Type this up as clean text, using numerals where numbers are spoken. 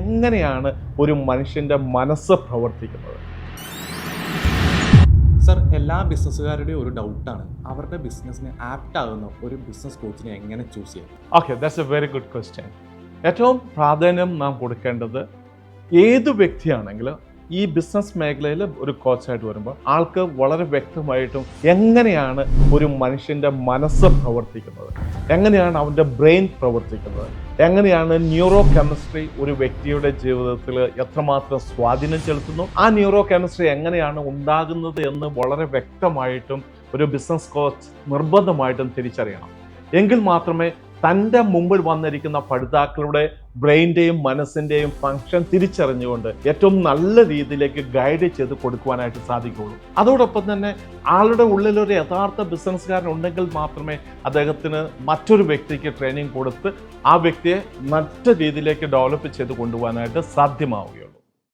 എങ്ങനെയാണ് ഒരു മനുഷ്യൻ്റെ മനസ്സ് പ്രവർത്തിക്കുന്നത്? സർ, എല്ലാ ബിസിനസ്സുകാരുടെയും ഒരു ഡൗട്ടാണ് അവരുടെ ബിസിനസ്സിന് ആപ്റ്റ് ആകുന്ന ഒരു ബിസിനസ് കോച്ചിനെ എങ്ങനെ ചൂസ് ചെയ്യും? Okay, that's A very good question. ഏറ്റവും പ്രാധാന്യം നാം കൊടുക്കേണ്ടത് ഏത് വ്യക്തിയാണെങ്കിലും ഈ ബിസിനസ് മേഖലയിൽ ഒരു കോച്ചായിട്ട് വരുമ്പോൾ ആൾക്ക് വളരെ വ്യക്തമായിട്ടും എങ്ങനെയാണ് ഒരു മനുഷ്യൻ്റെ മനസ്സ് പ്രവർത്തിക്കുന്നത്, എങ്ങനെയാണ് അവൻ്റെ ബ്രെയിൻ പ്രവർത്തിക്കുന്നത്, എങ്ങനെയാണ് ന്യൂറോ കെമിസ്ട്രി ഒരു വ്യക്തിയുടെ ജീവിതത്തിൽ എത്രമാത്രം സ്വാധീനം ചെലുത്തുന്നു, ആ ന്യൂറോ കെമിസ്ട്രി എങ്ങനെയാണ് ഉണ്ടാകുന്നത് എന്ന് വളരെ വ്യക്തമായിട്ടും ഒരു ബിസിനസ് കോച്ച് നിർബന്ധമായിട്ടും തിരിച്ചറിയണം. എങ്കിൽ മാത്രമേ തൻ്റെ മുമ്പിൽ വന്നിരിക്കുന്ന പഠിതാക്കളുടെ ബ്രെയിൻ്റെയും മനസ്സിൻ്റെയും ഫങ്ഷൻ തിരിച്ചറിഞ്ഞുകൊണ്ട് ഏറ്റവും നല്ല രീതിയിലേക്ക് ഗൈഡ് ചെയ്ത് കൊടുക്കുവാനായിട്ട് സാധിക്കുകയുള്ളൂ. അതോടൊപ്പം തന്നെ ആളുടെ ഉള്ളിലൊരു യഥാർത്ഥ ബിസിനസ്സുകാരൻ ഉണ്ടെങ്കിൽ മാത്രമേ അദ്ദേഹത്തിന് മറ്റൊരു വ്യക്തിക്ക് ട്രെയിനിങ് കൊടുത്ത് ആ വ്യക്തിയെ മറ്റു രീതിയിലേക്ക് ഡെവലപ്പ് ചെയ്ത് കൊണ്ടുപോകാനായിട്ട് സാധ്യമാവുകയുള്ളൂ.